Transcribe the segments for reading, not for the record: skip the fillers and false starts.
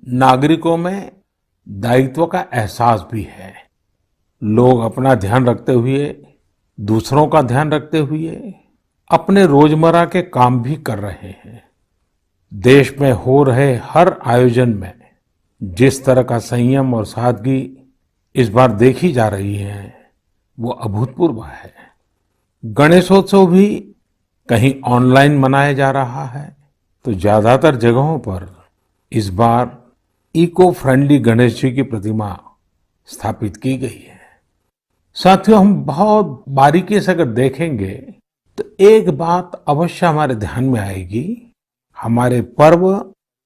नागरिकों में दायित्व का एहसास भी है। लोग अपना ध्यान रखते हुए, दूसरों का ध्यान रखते हुए अपने रोजमर्रा के काम भी कर रहे हैं। देश में हो रहे हर आयोजन में जिस तरह का संयम और सादगी इस बार देखी जा रही है, वो अभूतपूर्व है। गणेशोत्सव भी कहीं ऑनलाइन मनाया जा रहा है, तो ज्यादातर जगहों पर इस बार इको फ्रेंडली गणेश जी की प्रतिमा स्थापित की गई है। साथियों, हम बहुत बारीकी से अगर देखेंगे तो एक बात अवश्य हमारे ध्यान में आएगी। हमारे पर्व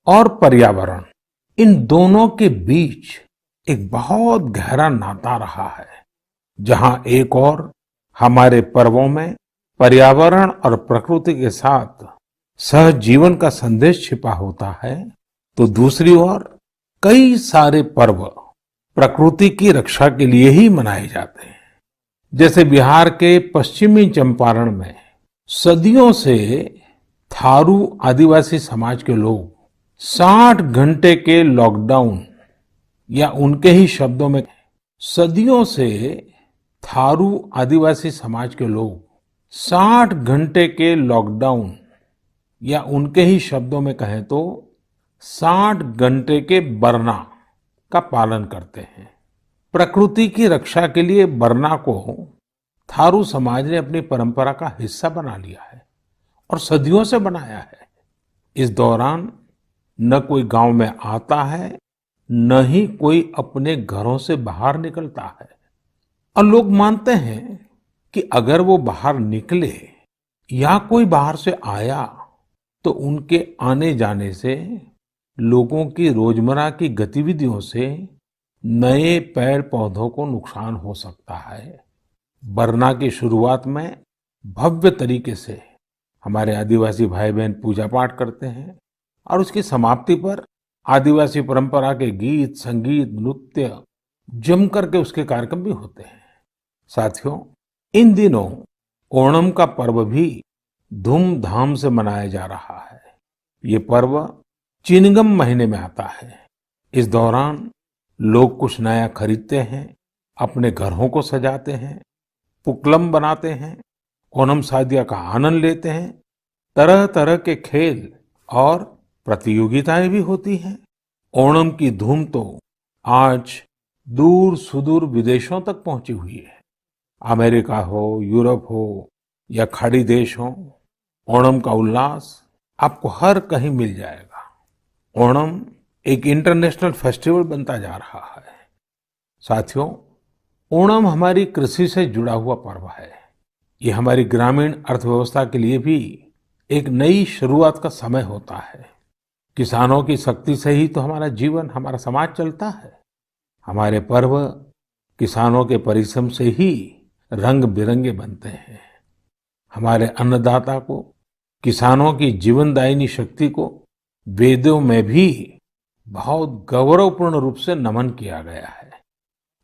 और पर्यावरण, इन दोनों के बीच एक बहुत गहरा नाता रहा है। जहां एक और हमारे पर्वों में पर्यावरण और प्रकृति के साथ सहजीवन का संदेश छिपा होता है, तो दूसरी ओर कई सारे पर्व प्रकृति की रक्षा के लिए ही मनाए जाते हैं। जैसे बिहार के पश्चिमी चंपारण में सदियों से थारू आदिवासी समाज के लोग 60 घंटे के लॉकडाउन, या उनके ही शब्दों में सदियों से थारू आदिवासी समाज के लोग 60 घंटे के लॉकडाउन, या उनके ही शब्दों में कहें तो 60 घंटे के बरना का पालन करते हैं। प्रकृति की रक्षा के लिए बरना को थारू समाज ने अपनी परंपरा का हिस्सा बना लिया है और सदियों से बनाया है। इस दौरान न कोई गांव में आता है, न ही कोई अपने घरों से बाहर निकलता है। और लोग मानते हैं कि अगर वो बाहर निकले या कोई बाहर से आया, तो उनके आने जाने से लोगों की रोजमर्रा की गतिविधियों से नए पेड़ पौधों को नुकसान हो सकता है। बरना की शुरुआत में भव्य तरीके से हमारे आदिवासी भाई बहन पूजा पाठ करते हैं और उसकी समाप्ति पर आदिवासी परंपरा के गीत, संगीत, नृत्य जम करके उसके कार्यक्रम भी होते हैं। साथियों, इन दिनों ओणम का पर्व भी धूमधाम से मनाया जा रहा है। ये पर्व चिनगम महीने में आता है। इस दौरान लोग कुछ नया खरीदते हैं, अपने घरों को सजाते हैं, पुक्कलम बनाते हैं, ओणम सादिया का आनंद लेते हैं। तरह तरह के खेल और प्रतियोगिताएं भी होती हैं। ओणम की धूम तो आज दूर सुदूर विदेशों तक पहुंची हुई है। अमेरिका हो, यूरोप हो या खाड़ी देश हो, ओणम का उल्लास आपको हर कहीं मिल जाएगा। ओणम एक इंटरनेशनल फेस्टिवल बनता जा रहा है। साथियों, ओणम हमारी कृषि से जुड़ा हुआ पर्व है। ये हमारी ग्रामीण अर्थव्यवस्था के लिए भी एक नई शुरुआत का समय होता है। किसानों की शक्ति से ही तो हमारा जीवन, हमारा समाज चलता है। हमारे पर्व किसानों के परिश्रम से ही रंग बिरंगे बनते हैं। हमारे अन्नदाता को, किसानों की जीवनदायिनी शक्ति को वेदों में भी बहुत गौरवपूर्ण रूप से नमन किया गया है।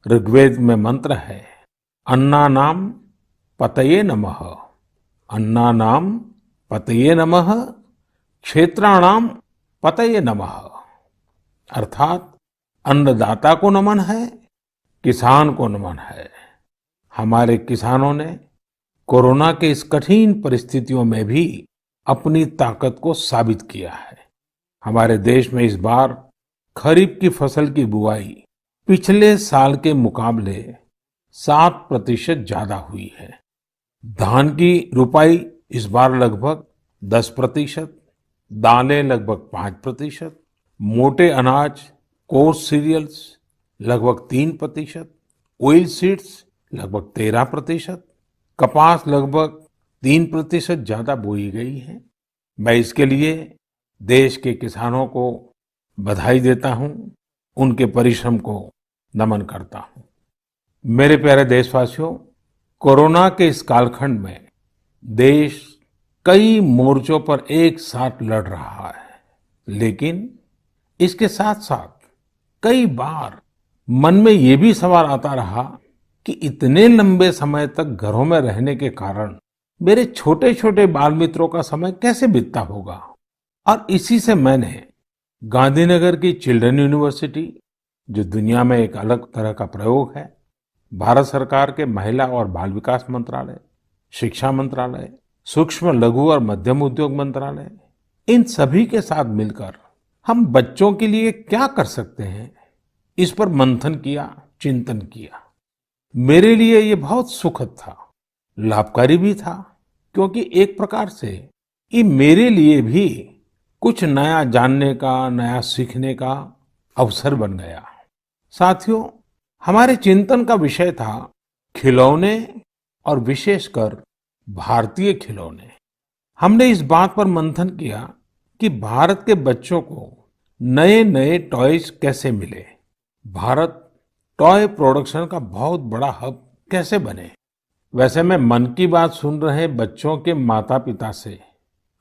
ऋग्वेद में मंत्र है, अन्नानाम पतये नमः, अन्नानाम पतये नमः, क्षेत्राणाम पतये नमः। अर्थात अन्नदाता को नमन है, किसान को नमन है। हमारे किसानों ने कोरोना के इस कठिन परिस्थितियों में भी अपनी ताकत को साबित किया है। हमारे देश में इस बार खरीफ की फसल की बुआई पिछले साल के मुकाबले 7% ज्यादा हुई है। धान की रुपाई इस बार लगभग 10%, दालें लगभग 5%, मोटे अनाज, कोर्स सीरियल्स लगभग 3%, ऑयल सीड्स लगभग 13%, कपास लगभग 3% ज्यादा बोई गई है। मैं इसके लिए देश के किसानों को बधाई देता हूं, उनके परिश्रम को नमन करता हूं। मेरे प्यारे देशवासियों, कोरोना के इस कालखंड में देश कई मोर्चों पर एक साथ लड़ रहा है, लेकिन इसके साथ साथ कई बार मन में ये भी सवाल आता रहा कि इतने लंबे समय तक घरों में रहने के कारण मेरे छोटे छोटे बाल मित्रों का समय कैसे बीतता होगा। और इसी से मैंने गांधीनगर की चिल्ड्रन यूनिवर्सिटी, जो दुनिया में एक अलग तरह का प्रयोग है, भारत सरकार के महिला और बाल विकास मंत्रालय, शिक्षा मंत्रालय, सूक्ष्म लघु और मध्यम उद्योग मंत्रालय, इन सभी के साथ मिलकर हम बच्चों के लिए क्या कर सकते हैं, इस पर मंथन किया, चिंतन किया। मेरे लिए ये बहुत सुखद था, लाभकारी भी था, क्योंकि एक प्रकार से ये मेरे लिए भी कुछ नया जानने का, नया सीखने का अवसर बन गया। साथियों, हमारे चिंतन का विषय था खिलौने और विशेषकर भारतीय खिलौने। हमने इस बात पर मंथन किया कि भारत के बच्चों को नए नए टॉयज कैसे मिले, भारत टॉय प्रोडक्शन का बहुत बड़ा हब कैसे बने। वैसे मैं मन की बात सुन रहे बच्चों के माता पिता से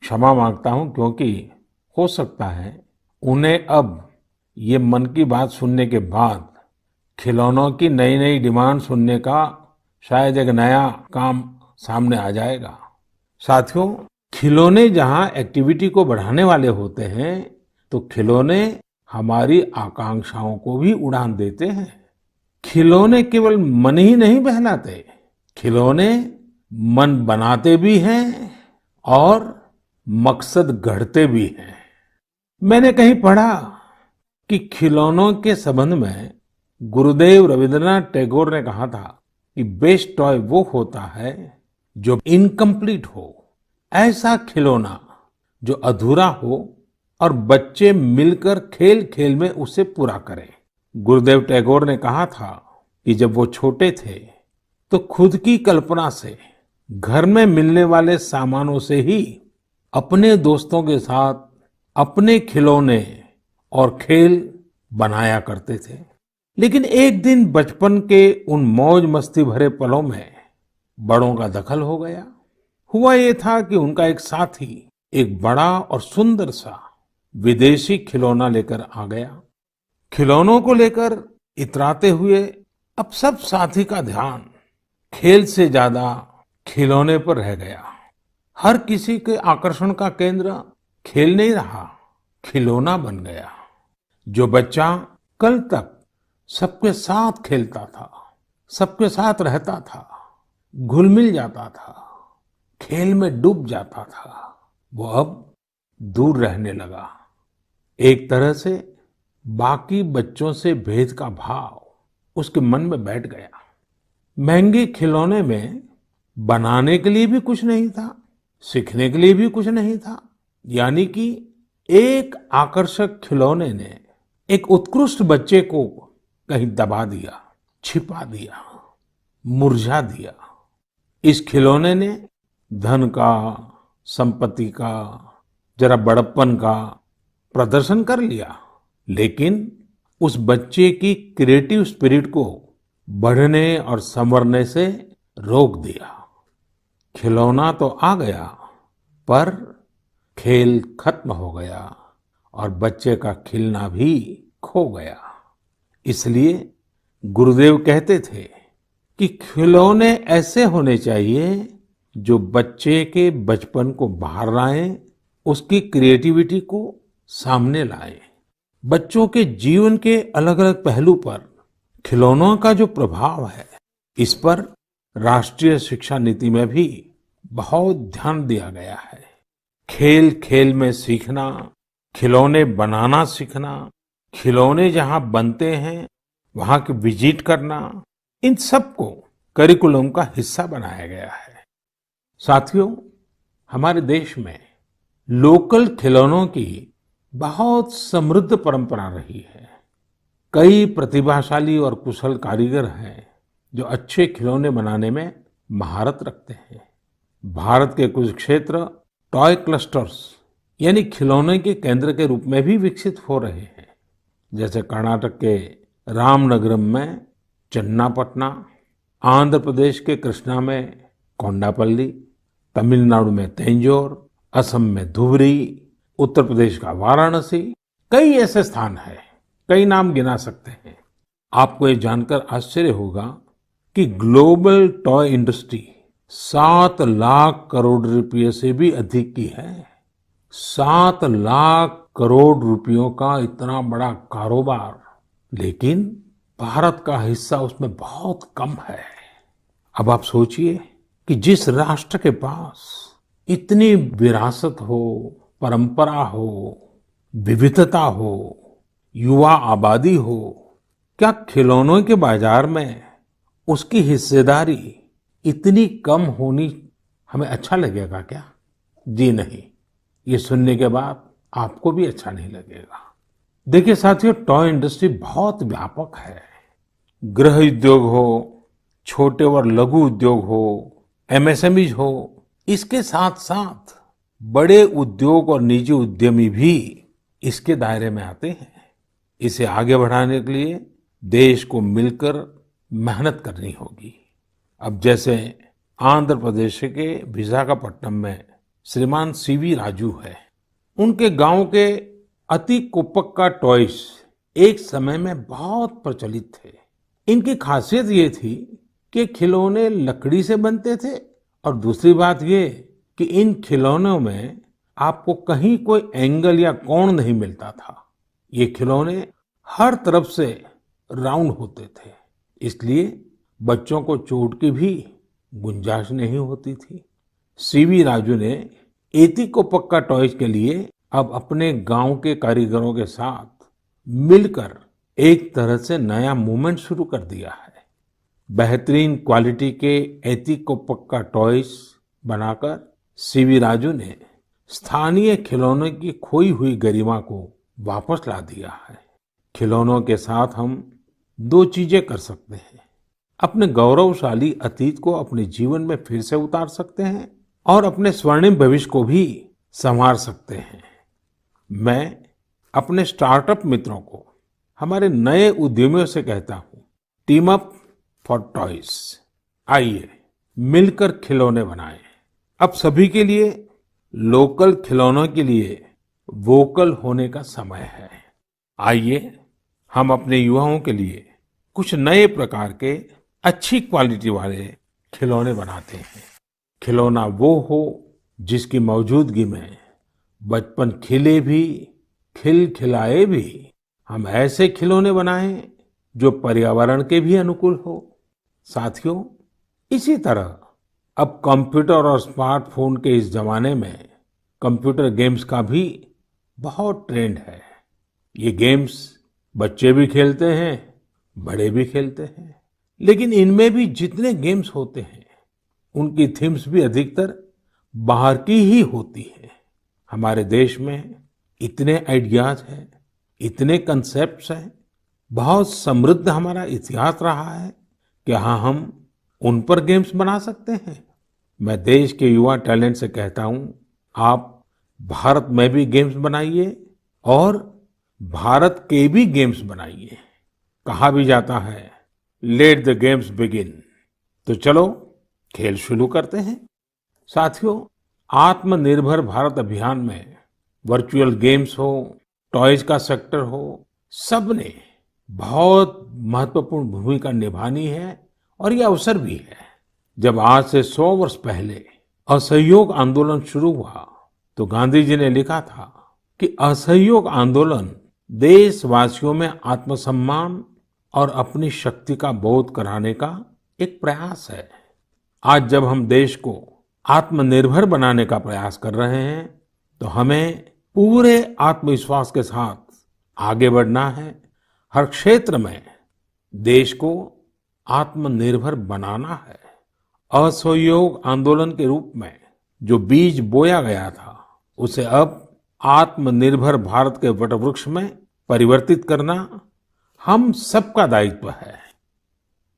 क्षमा मांगता हूं, क्योंकि हो सकता है उन्हें अब ये मन की बात सुनने के बाद खिलौनों की नई नई डिमांड सुनने का शायद एक नया काम सामने आ जाएगा। साथियों, खिलौने जहां एक्टिविटी को बढ़ाने वाले होते हैं, तो खिलौने हमारी आकांक्षाओं को भी उड़ान देते हैं। खिलौने केवल मन ही नहीं बहलाते, खिलौने मन बनाते भी हैं और मकसद गढ़ते भी हैं। मैंने कहीं पढ़ा कि खिलौनों के संबंध में गुरुदेव रविंद्रनाथ टैगोर ने कहा था कि बेस्ट टॉय वो होता है जो इनकम्प्लीट हो, ऐसा खिलौना जो अधूरा हो और बच्चे मिलकर खेल खेल में उसे पूरा करें। गुरुदेव टैगोर ने कहा था कि जब वो छोटे थे तो खुद की कल्पना से घर में मिलने वाले सामानों से ही अपने दोस्तों के साथ अपने खिलौने और खेल बनाया करते थे। लेकिन एक दिन बचपन के उन मौज मस्ती भरे पलों में बड़ों का दखल हो गया। हुआ ये था कि उनका एक साथी एक बड़ा और सुंदर सा विदेशी खिलौना लेकर आ गया। खिलौनों को लेकर इतराते हुए अब सब साथी का ध्यान खेल से ज्यादा खिलौने पर रह गया। हर किसी के आकर्षण का केंद्र खेल नहीं रहा, खिलौना बन गया। जो बच्चा कल तक सबके साथ खेलता था, सबके साथ रहता था, घुल मिल जाता था, खेल में डूब जाता था, वो अब दूर रहने लगा। एक तरह से बाकी बच्चों से भेद का भाव उसके मन में बैठ गया। महंगे खिलौने में बनाने के लिए भी कुछ नहीं था, सीखने के लिए भी कुछ नहीं था। यानी कि एक आकर्षक खिलौने ने एक उत्कृष्ट बच्चे को कहीं दबा दिया, छिपा दिया, मुरझा दिया। इस खिलौने ने धन का, संपत्ति का, जरा बड़प्पन का प्रदर्शन कर लिया, लेकिन उस बच्चे की क्रिएटिव स्पिरिट को बढ़ने और संवरने से रोक दिया। खिलौना तो आ गया, पर खेल खत्म हो गया और बच्चे का खिलना भी खो गया। इसलिए गुरुदेव कहते थे कि खिलौने ऐसे होने चाहिए जो बच्चे के बचपन को बाहर लाएं, उसकी क्रिएटिविटी को सामने लाएं। बच्चों के जीवन के अलग अलग पहलू पर खिलौनों का जो प्रभाव है, इस पर राष्ट्रीय शिक्षा नीति में भी बहुत ध्यान दिया गया है। खेल खेल में सीखना, खिलौने बनाना सीखना, खिलौने जहां बनते हैं वहां की विजिट करना, इन सबको करिकुलम का हिस्सा बनाया गया है। साथियों, हमारे देश में लोकल खिलौनों की बहुत समृद्ध परंपरा रही है। कई प्रतिभाशाली और कुशल कारीगर हैं जो अच्छे खिलौने बनाने में महारत रखते हैं। भारत के कुछ क्षेत्र टॉय क्लस्टर्स यानी खिलौने के केंद्र के रूप में भी विकसित हो रहे हैं। जैसे कर्नाटक के रामनगरम में चन्नापटना, आंध्र प्रदेश के कृष्णा में कोंडापल्ली, तमिलनाडु में तंजौर, असम में धुबरी, उत्तर प्रदेश का वाराणसी, कई ऐसे स्थान हैं, कई नाम गिना सकते हैं। आपको ये जानकर आश्चर्य होगा कि global toy industry 7 lakh crore रुपए से भी अधिक की है। 7 लाख करोड़ रुपयों का इतना बड़ा कारोबार, लेकिन भारत का हिस्सा उसमें बहुत कम है। अब आप सोचिए कि जिस राष्ट्र के पास इतनी विरासत हो, परंपरा हो, विविधता हो, युवा आबादी हो, क्या खिलौनों के बाजार में उसकी हिस्सेदारी इतनी कम होनी हमें अच्छा लगेगा क्या? जी नहीं, ये सुनने के बाद आपको भी अच्छा नहीं लगेगा। देखिए साथियों, टॉय इंडस्ट्री बहुत व्यापक है। गृह उद्योग हो, छोटे और लघु उद्योग हो, एमएसएमईज हो, इसके साथ साथ बड़े उद्योग और निजी उद्यमी भी इसके दायरे में आते हैं। इसे आगे बढ़ाने के लिए देश को मिलकर मेहनत करनी होगी। अब जैसे आंध्र प्रदेश के विशाखापट्टनम में श्रीमान सीवी राजू है। उनके गांव के अति कोप्पका टॉयज एक समय में बहुत प्रचलित थे। इनकी खासियत ये थी कि खिलौने लकड़ी से बनते थे और दूसरी बात ये कि इन खिलौनों में आपको कहीं कोई एंगल या कोण नहीं मिलता था। ये खिलौने हर तरफ से राउंड होते थे, इसलिए बच्चों को चोट की भी गुंजाइश नहीं होती थी। सीवी राजू ने एती कोप्पका टॉयज के लिए अब अपने गांव के कारीगरों के साथ मिलकर एक तरह से नया मूवमेंट शुरू कर दिया है। बेहतरीन क्वालिटी के एती कोप्पका टॉयज बनाकर सीवी राजू ने स्थानीय खिलौनों की खोई हुई गरिमा को वापस ला दिया है। खिलौनों के साथ हम दो चीजें कर सकते हैं। अपने गौरवशाली अतीत को अपने जीवन में फिर से उतार सकते हैं और अपने स्वर्णिम भविष्य को भी संवार सकते हैं। मैं अपने स्टार्टअप मित्रों को, हमारे नए उद्यमियों से कहता हूँ, टीम अप फॉर टॉयज। आइए मिलकर खिलौने बनाएं। अब सभी के लिए लोकल खिलौनों के लिए वोकल होने का समय है। आइए हम अपने युवाओं के लिए कुछ नए प्रकार के अच्छी क्वालिटी वाले खिलौने बनाते हैं। खिलौना वो हो जिसकी मौजूदगी में बचपन खिले भी, खिलखिलाए भी। हम ऐसे खिलौने बनाएं जो पर्यावरण के भी अनुकूल हो। साथियों, इसी तरह अब कंप्यूटर और स्मार्टफोन के इस जमाने में कंप्यूटर गेम्स का भी बहुत ट्रेंड है। ये गेम्स बच्चे भी खेलते हैं, बड़े भी खेलते हैं, लेकिन इनमें भी जितने गेम्स होते हैं उनकी थीम्स भी अधिकतर बाहर की ही होती है। हमारे देश में इतने आइडियाज हैं, इतने कंसेप्ट्स हैं, बहुत समृद्ध हमारा इतिहास रहा है कि हाँ, हम उन पर गेम्स बना सकते हैं। मैं देश के युवा टैलेंट से कहता हूँ, आप भारत में भी गेम्स बनाइए और भारत के भी गेम्स बनाइए। कहा भी जाता है, लेट द गेम्स बिगिन। तो चलो खेल शुरू करते हैं। साथियों, आत्मनिर्भर भारत अभियान में वर्चुअल गेम्स हो, टॉयज का सेक्टर हो, सबने बहुत महत्वपूर्ण भूमिका निभानी है और ये अवसर भी है। जब आज से 100 वर्ष पहले असहयोग आंदोलन शुरू हुआ तो गांधी जी ने लिखा था कि असहयोग आंदोलन देशवासियों में आत्मसम्मान और अपनी शक्ति का बोध कराने का एक प्रयास है। आज जब हम देश को आत्मनिर्भर बनाने का प्रयास कर रहे हैं तो हमें पूरे आत्मविश्वास के साथ आगे बढ़ना है। हर क्षेत्र में देश को आत्मनिर्भर बनाना है। असहयोग आंदोलन के रूप में जो बीज बोया गया था उसे अब आत्मनिर्भर भारत के वटवृक्ष में परिवर्तित करना हम सबका दायित्व है।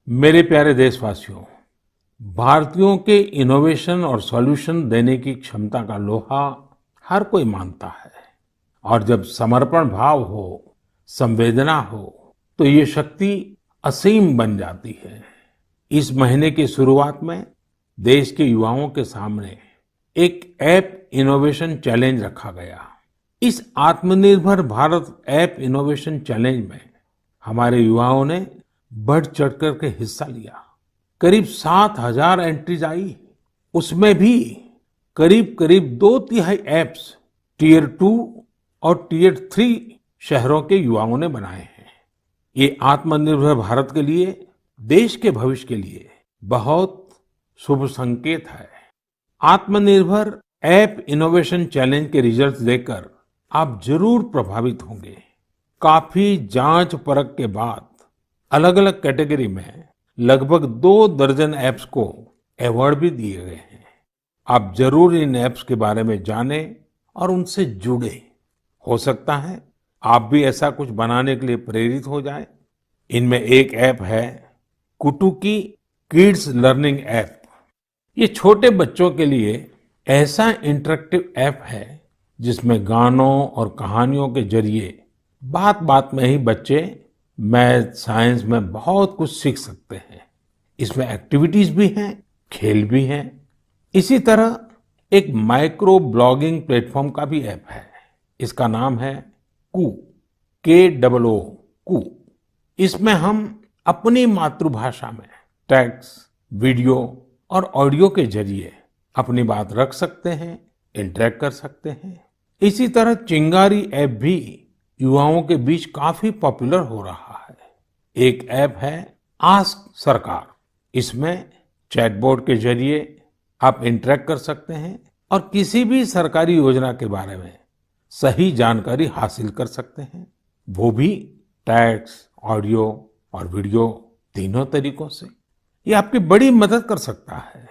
मेरे प्यारे देशवासियों, भारतीयों के इनोवेशन और सॉल्यूशन देने की क्षमता का लोहा हर कोई मानता है और जब समर्पण भाव हो, संवेदना हो, तो ये शक्ति असीम बन जाती है। इस महीने की शुरुआत में देश के युवाओं के सामने एक ऐप इनोवेशन चैलेंज रखा गया। इस आत्मनिर्भर भारत ऐप इनोवेशन चैलेंज में हमारे युवाओं ने बढ़ चढ़कर के हिस्सा लिया। करीब 7,000 एंट्रीज आई। उसमें भी करीब करीब 2 तिहाई ऐप्स टियर 2 और टियर 3 शहरों के युवाओं ने बनाए हैं। ये आत्मनिर्भर भारत के लिए, देश के भविष्य के लिए बहुत शुभ संकेत है। आत्मनिर्भर ऐप इनोवेशन चैलेंज के रिजल्ट्स देखकर आप जरूर प्रभावित होंगे। काफी जांच परख के बाद अलग-अलग कैटेगरी में लगभग 2 दर्जन ऐप्स को अवार्ड भी दिए गए हैं। आप जरूर इन ऐप्स के बारे में जानें और उनसे जुड़े। हो सकता है आप भी ऐसा कुछ बनाने के लिए प्रेरित हो जाएं। इनमें एक ऐप है कुटुकी किड्स लर्निंग ऐप। ये छोटे बच्चों के लिए ऐसा इंटरेक्टिव ऐप है जिसमें गानों और कहानियों के जरिए बात बात में ही बच्चे मैथ साइंस में बहुत कुछ सीख सकते हैं। इसमें एक्टिविटीज भी हैं, खेल भी हैं। इसी तरह एक माइक्रो ब्लॉगिंग प्लेटफॉर्म का भी ऐप है। इसका नाम है कू, KOO कू। इसमें हम अपनी मातृभाषा में टेक्स्ट, वीडियो और ऑडियो के जरिए अपनी बात रख सकते हैं, इंटरेक्ट कर सकते हैं। इसी तरह चिंगारी ऐप भी युवाओं के बीच काफी पॉपुलर हो रहा है। एक ऐप है आस्क सरकार। इसमें चैटबॉट के जरिए आप इंटरेक्ट कर सकते हैं और किसी भी सरकारी योजना के बारे में सही जानकारी हासिल कर सकते हैं, वो भी टेक्स्ट, ऑडियो और वीडियो तीनों तरीकों से। ये आपकी बड़ी मदद कर सकता है।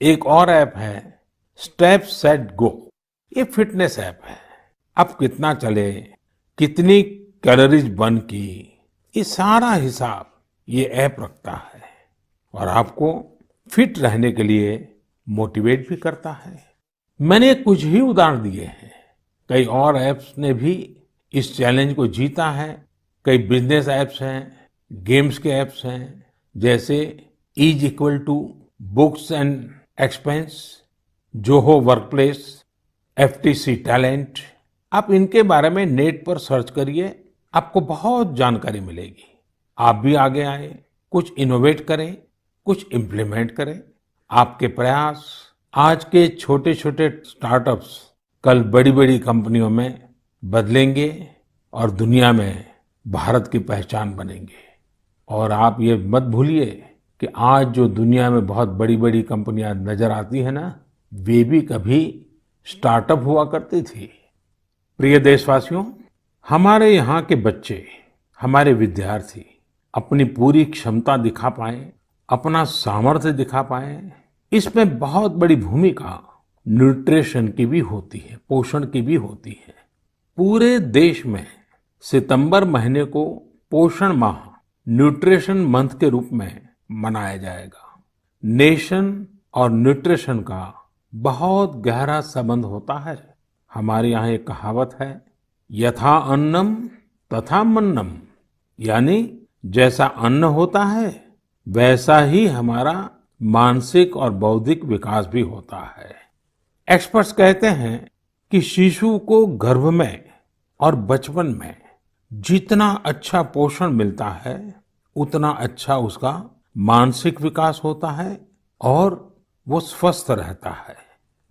एक और ऐप है स्टेप सेट गो। ये फिटनेस ऐप है। आप कितना चले, कितनी कैलोरीज बर्न की, ये सारा हिसाब ये ऐप रखता है और आपको फिट रहने के लिए मोटिवेट भी करता है। मैंने कुछ ही उदाहरण दिए हैं। कई और ऐप्स ने भी इस चैलेंज को जीता है। कई बिजनेस ऐप्स हैं, गेम्स के ऐप्स हैं, जैसे is equal to books and expense, Zoho workplace, FTC talent. आप इनके बारे में नेट पर सर्च करिए, आपको बहुत जानकारी मिलेगी। आप भी आगे आए, कुछ इनोवेट करें, कुछ इम्प्लीमेंट करें। आपके प्रयास आज के छोटे छोटे स्टार्टअप्स कल बड़ी बड़ी कंपनियों में बदलेंगे और दुनिया में भारत की पहचान बनेंगे। और आप ये मत भूलिए कि आज जो दुनिया में बहुत बड़ी बड़ी कंपनियां नजर आती है ना, वे भी कभी स्टार्टअप हुआ करती थी। प्रिय देशवासियों, हमारे यहाँ के बच्चे, हमारे विद्यार्थी अपनी पूरी क्षमता दिखा पाए, अपना सामर्थ्य दिखा पाए, इसमें बहुत बड़ी भूमिका न्यूट्रिशन की भी होती है, पोषण की भी होती है। पूरे देश में सितंबर महीने को पोषण माह, न्यूट्रिशन मंथ के रूप में मनाया जाएगा। नेशन और न्यूट्रिशन का बहुत गहरा संबंध होता है। हमारे यहाँ एक कहावत है, यथा अन्नम तथा मन्नम, यानी जैसा अन्न होता है वैसा ही हमारा मानसिक और बौद्धिक विकास भी होता है। एक्सपर्ट्स कहते हैं कि शिशु को गर्भ में और बचपन में जितना अच्छा पोषण मिलता है, उतना अच्छा उसका मानसिक विकास होता है और वो स्वस्थ रहता है।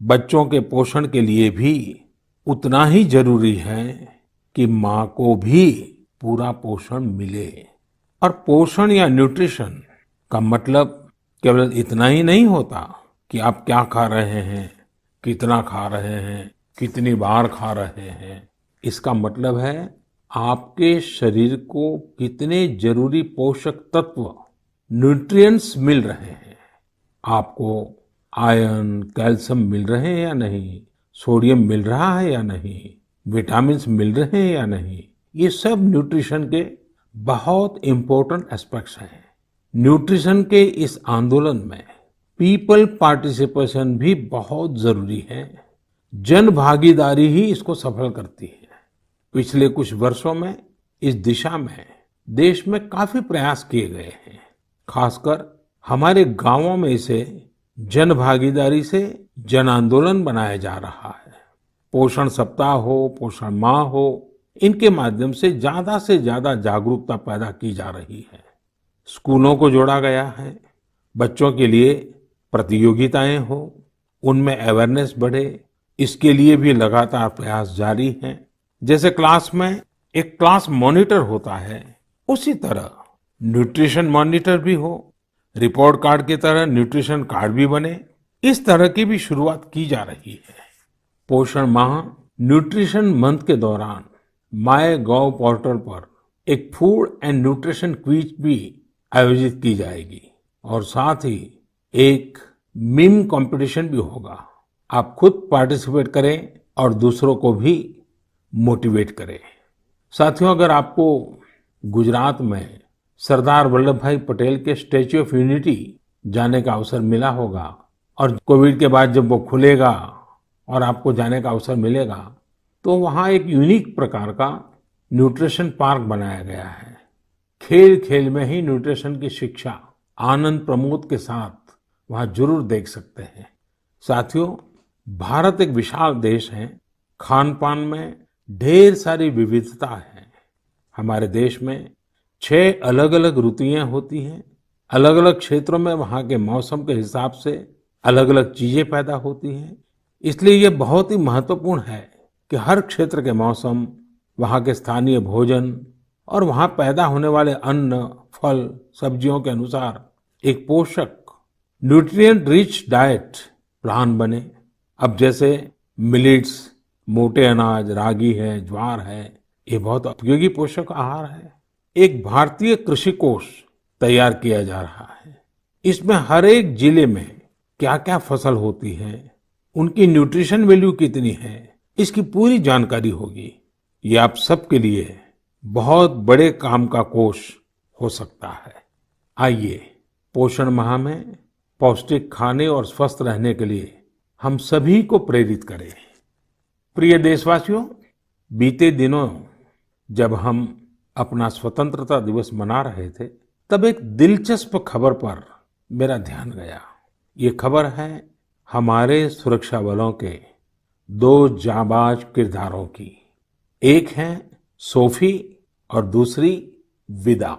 बच्चों के पोषण के लिए भी उतना ही जरूरी है कि माँ को भी पूरा पोषण मिले। और पोषण या न्यूट्रिशन का मतलब केवल इतना ही नहीं होता कि आप क्या खा रहे हैं, कितना खा रहे हैं, कितनी बार खा रहे हैं। इसका मतलब है आपके शरीर को कितने जरूरी पोषक तत्व, न्यूट्रिएंट्स मिल रहे हैं। आपको आयरन, कैल्शियम मिल रहे हैं या नहीं, सोडियम मिल रहा है या नहीं, विटामिन्स मिल रहे हैं या नहीं, ये सब न्यूट्रिशन के बहुत इंपॉर्टेंट एस्पेक्ट्स हैं। न्यूट्रिशन के इस आंदोलन में पीपल पार्टिसिपेशन भी बहुत जरूरी है। जन भागीदारी ही इसको सफल करती है। पिछले कुछ वर्षों में इस दिशा में देश में काफी प्रयास किए गए हैं। खासकर हमारे गांवों में इसे जन भागीदारी से जन आंदोलन बनाया जा रहा है। पोषण सप्ताह हो, पोषण माह हो, इनके माध्यम से ज्यादा जागरूकता पैदा की जा रही है। स्कूलों को जोड़ा गया है, बच्चों के लिए प्रतियोगिताएं हो, उनमें अवेयरनेस बढ़े, इसके लिए भी लगातार प्रयास जारी हैं। जैसे क्लास में एक क्लास मॉनिटर होता है, उसी तरह न्यूट्रिशन मॉनिटर भी हो, रिपोर्ट कार्ड की तरह न्यूट्रिशन कार्ड भी बने, इस तरह की भी शुरुआत की जा रही है। पोषण माह न्यूट्रिशन मंथ के दौरान माय गॉव पोर्टल पर एक फूड एंड न्यूट्रिशन क्विज भी आयोजित की जाएगी और साथ ही एक मीम कंपटीशन भी होगा। आप खुद पार्टिसिपेट करें और दूसरों को भी मोटिवेट करें। साथियों, अगर आपको गुजरात में सरदार वल्लभ भाई पटेल के स्टैच्यू ऑफ यूनिटी जाने का अवसर मिला होगा और कोविड के बाद जब वो खुलेगा और आपको जाने का अवसर मिलेगा, तो वहाँ एक यूनिक प्रकार का न्यूट्रिशन पार्क बनाया गया है। खेल खेल में ही न्यूट्रिशन की शिक्षा आनंद प्रमोद के साथ वहाँ जरूर देख सकते हैं। साथियों, भारत एक विशाल देश है। खान पान में ढेर सारी विविधता है। हमारे देश में 6 अलग अलग ऋतुएं होती हैं। अलग अलग क्षेत्रों में वहाँ के मौसम के हिसाब से अलग अलग चीजें पैदा होती हैं। इसलिए ये बहुत ही महत्वपूर्ण है कि हर क्षेत्र के मौसम, वहाँ के स्थानीय भोजन और वहाँ पैदा होने वाले अन्न, फल, सब्जियों के अनुसार एक पोषक न्यूट्रिएंट रिच डाइट प्लान बने। अब जैसे मिलेट्स, मोटे अनाज, रागी है, ज्वार है, ये बहुत उपयोगी पोषक आहार है। एक भारतीय कृषि कोष तैयार किया जा रहा है। इसमें हर एक जिले में क्या क्या फसल होती है, उनकी न्यूट्रिशन वैल्यू कितनी है, इसकी पूरी जानकारी होगी। ये आप सबके लिए बहुत बड़े काम का कोष हो सकता है। आइए, पोषण माह में पौष्टिक खाने और स्वस्थ रहने के लिए हम सभी को प्रेरित करें। प्रिय देशवासियों, बीते दिनों जब हम अपना स्वतंत्रता दिवस मना रहे थे, तब एक दिलचस्प खबर पर मेरा ध्यान गया। ये खबर है हमारे सुरक्षा बलों के 2 जाबाज किरदारों की। एक है सोफी और दूसरी विदा।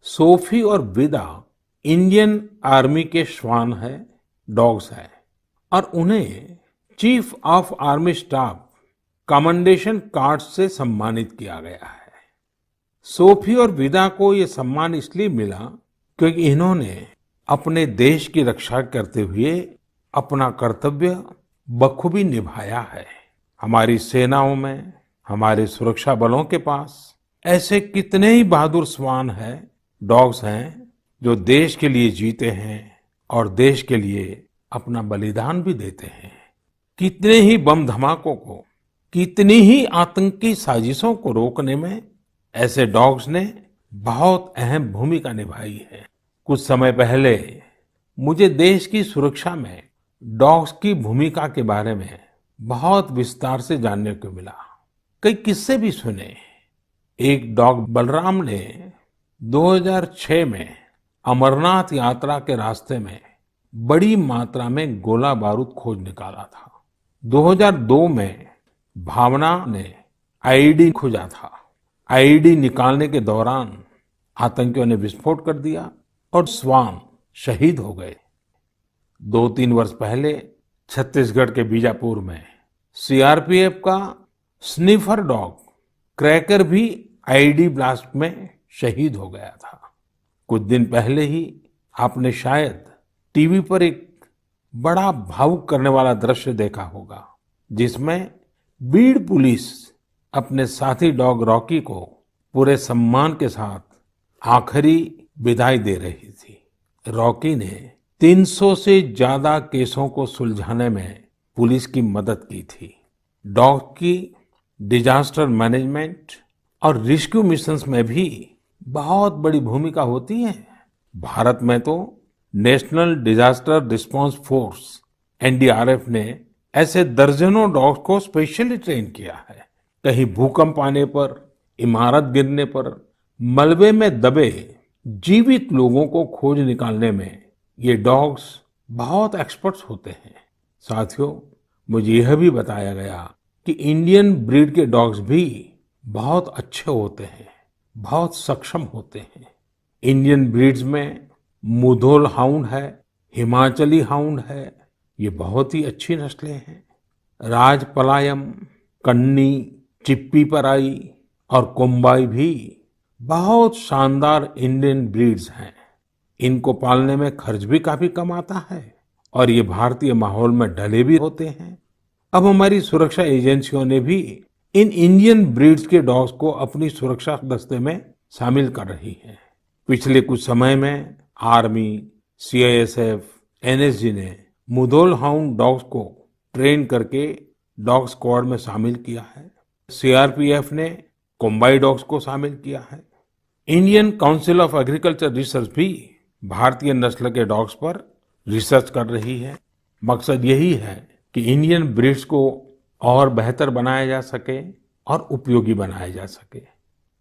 सोफी और विदा इंडियन आर्मी के श्वान है, डॉग्स है, और उन्हें chief of army staff commendation card से सम्मानित किया गया है। सोफी और विदा को ये सम्मान इसलिए मिला क्योंकि इन्होंने अपने देश की रक्षा करते हुए अपना कर्तव्य बखूबी निभाया है। हमारी सेनाओं में, हमारे सुरक्षा बलों के पास ऐसे कितने ही बहादुर श्वान हैं, डॉग्स हैं, जो देश के लिए जीते हैं और देश के लिए अपना बलिदान भी देते हैं। कितने ही बम धमाकों को, कितनी ही आतंकी साजिशों को रोकने में ऐसे डॉग्स ने बहुत अहम भूमिका निभाई है। कुछ समय पहले मुझे देश की सुरक्षा में डॉग्स की भूमिका के बारे में बहुत विस्तार से जानने को मिला। कई किस्से भी सुने। एक डॉग बलराम ने 2006 में अमरनाथ यात्रा के रास्ते में बड़ी मात्रा में गोला बारूद खोज निकाला था। 2002 में भावना ने आईईडी खोजा था। आईईडी निकालने के दौरान आतंकियों ने विस्फोट कर दिया और श्वान शहीद हो गए। 2-3 वर्ष पहले छत्तीसगढ़ के बीजापुर में सीआरपीएफ का स्निफर डॉग क्रैकर भी आईईडी ब्लास्ट में शहीद हो गया था। कुछ दिन पहले ही आपने शायद टीवी पर एक बड़ा भावुक करने वाला दृश्य देखा होगा, जिसमें बीड़ पुलिस अपने साथी डॉग रॉकी को पूरे सम्मान के साथ आखिरी विदाई दे रही थी। रॉकी ने 300 से ज्यादा केसों को सुलझाने में पुलिस की मदद की थी। डॉग की डिजास्टर मैनेजमेंट और रेस्क्यू मिशंस में भी बहुत बड़ी भूमिका होती है। भारत में तो national disaster response force NDRF ने ऐसे दर्जनों डॉग्स को स्पेशली ट्रेन किया है। कहीं भूकंप आने पर, इमारत गिरने पर, मलबे में दबे जीवित लोगों को खोज निकालने में ये डॉग्स बहुत एक्सपर्ट्स होते हैं। साथियों, मुझे यह भी बताया गया कि इंडियन ब्रीड के डॉग्स भी बहुत अच्छे होते हैं, बहुत सक्षम होते हैं। इंडियन ब्रीड्स में मुधोल हाउंड है, हिमाचली हाउंड है, ये बहुत ही अच्छी नस्लें हैं। राजपलायम, कन्नी, चिप्पी पराई और कोम्बाई भी बहुत शानदार इंडियन ब्रीड्स हैं। इनको पालने में खर्च भी काफी कम आता है और ये भारतीय माहौल में ढले भी होते हैं। अब हमारी सुरक्षा एजेंसियों ने भी इन इंडियन ब्रीड्स के डॉग्स को अपनी सुरक्षा दस्ते में शामिल कर रही है। पिछले कुछ समय में आर्मी, सीआईएसएफ, एनएसजी ने मुधोल हाउंड डॉग्स को ट्रेन करके डॉग स्क्वाड में शामिल किया है। सीआरपीएफ ने कोम्बाई डॉग्स को शामिल किया है। Indian council of agriculture research भी भारतीय नस्ल के डॉग्स पर रिसर्च कर रही है। मकसद यही है कि इंडियन ब्रीड्स को और बेहतर बनाया जा सके और उपयोगी बनाया जा सके।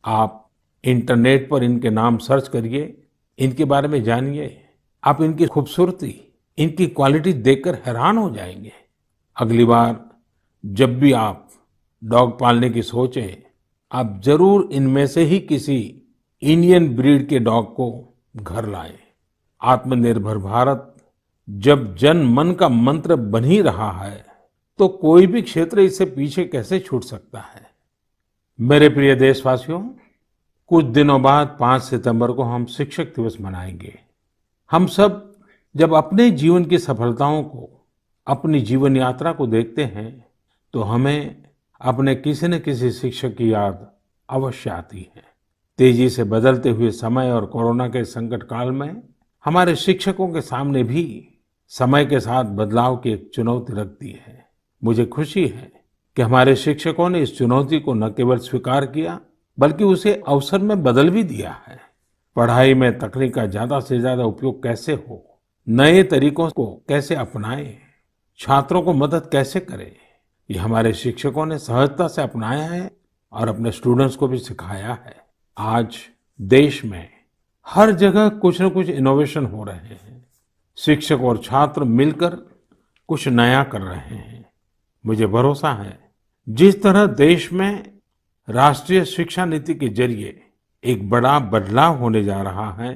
आप इंटरनेट पर इनके नाम सर्च करिए, इनके बारे में जानिए। आप इनकी खूबसूरती, इनकी क्वालिटी देखकर हैरान हो जाएंगे। अगली बार जब भी आप डॉग पालने की सोचें, आप जरूर इनमें से ही किसी इंडियन ब्रीड के डॉग को घर लाएं। आत्मनिर्भर भारत जब जन मन का मंत्र बन ही रहा है, तो कोई भी क्षेत्र इससे पीछे कैसे छूट सकता है। मेरे प्रिय देशवासियों, कुछ दिनों बाद 5 सितंबर को हम शिक्षक दिवस मनाएंगे। हम सब जब अपने जीवन की सफलताओं को, अपनी जीवन यात्रा को देखते हैं, तो हमें अपने किसी न किसी शिक्षक की याद अवश्य आती है। तेजी से बदलते हुए समय और कोरोना के संकट काल में हमारे शिक्षकों के सामने भी समय के साथ बदलाव की एक चुनौती रख दी है। मुझे खुशी है कि हमारे शिक्षकों ने इस चुनौती को न केवल स्वीकार किया, बल्कि उसे अवसर में बदल भी दिया है। पढ़ाई में तकनीक का ज्यादा से ज्यादा उपयोग कैसे हो, नए तरीकों को कैसे अपनाएं, छात्रों को मदद कैसे करें, ये हमारे शिक्षकों ने सहजता से अपनाया है और अपने स्टूडेंट्स को भी सिखाया है। आज देश में हर जगह कुछ न कुछ इनोवेशन हो रहे हैं। शिक्षक और छात्र मिलकर कुछ नया कर रहे हैं। मुझे भरोसा है, जिस तरह देश में राष्ट्रीय शिक्षा नीति के जरिए एक बड़ा बदलाव होने जा रहा है,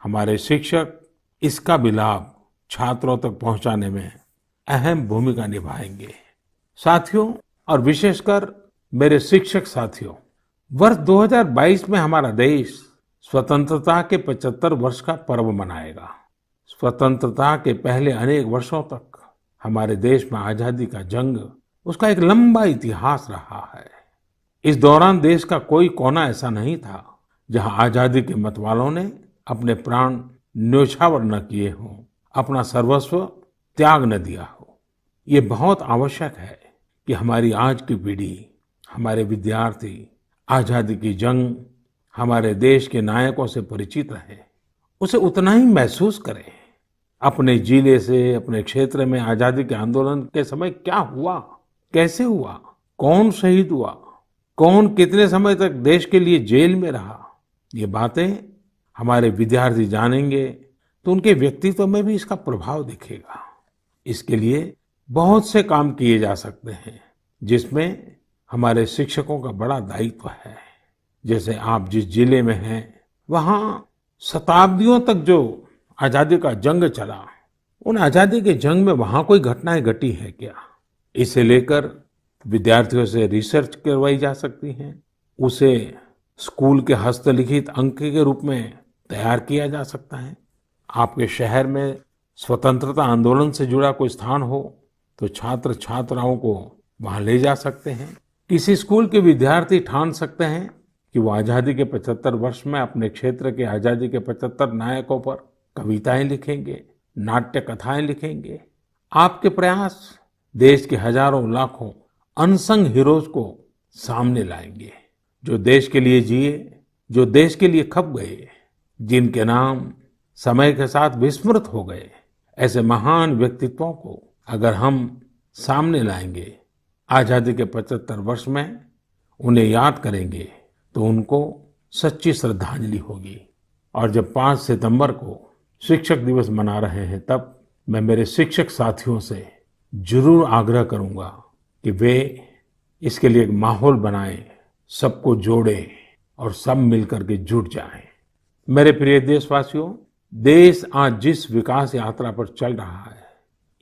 हमारे शिक्षक इसका भी लाभ छात्रों तक पहुंचाने में अहम भूमिका निभाएंगे। साथियों, और विशेषकर मेरे शिक्षक साथियों, वर्ष 2022 में हमारा देश स्वतंत्रता के 75 वर्ष का पर्व मनाएगा। स्वतंत्रता के पहले अनेक वर्षों तक हमारे देश में आजादी का जंग, उसका एक लंबा इतिहास रहा है। इस दौरान देश का कोई कोना ऐसा नहीं था जहां आजादी के मतवालों ने अपने प्राण न्योछावर न किए हों, अपना सर्वस्व त्याग न दिया हो। ये बहुत आवश्यक है कि हमारी आज की पीढ़ी, हमारे विद्यार्थी आजादी की जंग, हमारे देश के नायकों से परिचित रहे, उसे उतना ही महसूस करें। अपने जिले से, अपने क्षेत्र में आजादी के आंदोलन के समय क्या हुआ, कैसे हुआ, कौन शहीद हुआ, कौन कितने समय तक देश के लिए जेल में रहा, ये बातें हमारे विद्यार्थी जानेंगे तो उनके व्यक्तित्व में भी इसका प्रभाव दिखेगा। इसके लिए बहुत से काम किए जा सकते हैं, जिसमें हमारे शिक्षकों का बड़ा दायित्व है। जैसे आप जिस जिले में हैं, वहां शताब्दियों तक जो आजादी का जंग चला, उन आजादी के जंग में वहां कोई घटनाएं घटी है क्या, इसे लेकर विद्यार्थियों से रिसर्च करवाई जा सकती है। उसे स्कूल के हस्तलिखित अंक के रूप में तैयार किया जा सकता है। आपके शहर में स्वतंत्रता आंदोलन से जुड़ा कोई स्थान हो तो छात्र छात्राओं को वहां ले जा सकते हैं। किसी स्कूल के विद्यार्थी ठान सकते हैं कि वो आजादी के 75 वर्ष में अपने क्षेत्र के आजादी के 75 नायकों पर कविताएं लिखेंगे, नाट्य कथाएं लिखेंगे। आपके प्रयास देश के हजारों लाखों अनसंग हीरोज को सामने लाएंगे, जो देश के लिए जिए, जो देश के लिए खप गए, जिनके नाम समय के साथ विस्मृत हो गए। ऐसे महान व्यक्तित्वों को अगर हम सामने लाएंगे, आजादी के 75 वर्ष में उन्हें याद करेंगे, तो उनको सच्ची श्रद्धांजलि होगी। और जब 5 सितंबर को शिक्षक दिवस मना रहे हैं, तब मैं मेरे शिक्षक साथियों से जरूर आग्रह करूंगा कि वे इसके लिए एक माहौल बनाएं, सबको जोड़ें और सब मिलकर के जुट जाएं। मेरे प्रिय देशवासियों, देश आज जिस विकास यात्रा पर चल रहा है,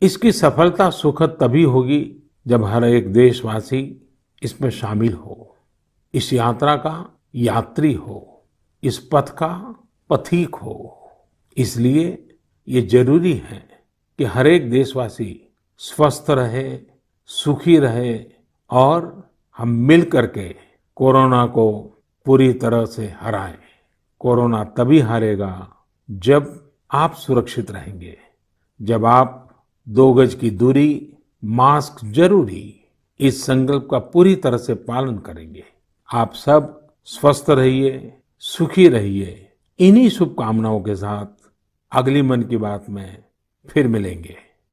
इसकी सफलता सुखद तभी होगी जब हर एक देशवासी इसमें शामिल हो, इस यात्रा का यात्री हो, इस पथ का पथिक हो। इसलिए ये जरूरी है कि हर एक देशवासी स्वस्थ रहे, सुखी रहे और हम मिल करके कोरोना को पूरी तरह से हराएं। कोरोना तभी हारेगा जब आप सुरक्षित रहेंगे, जब आप 2 गज की दूरी, मास्क जरूरी, इस संकल्प का पूरी तरह से पालन करेंगे। आप सब स्वस्थ रहिए, सुखी रहिए। इन्हीं शुभकामनाओं के साथ अगली मन की बात में फिर मिलेंगे।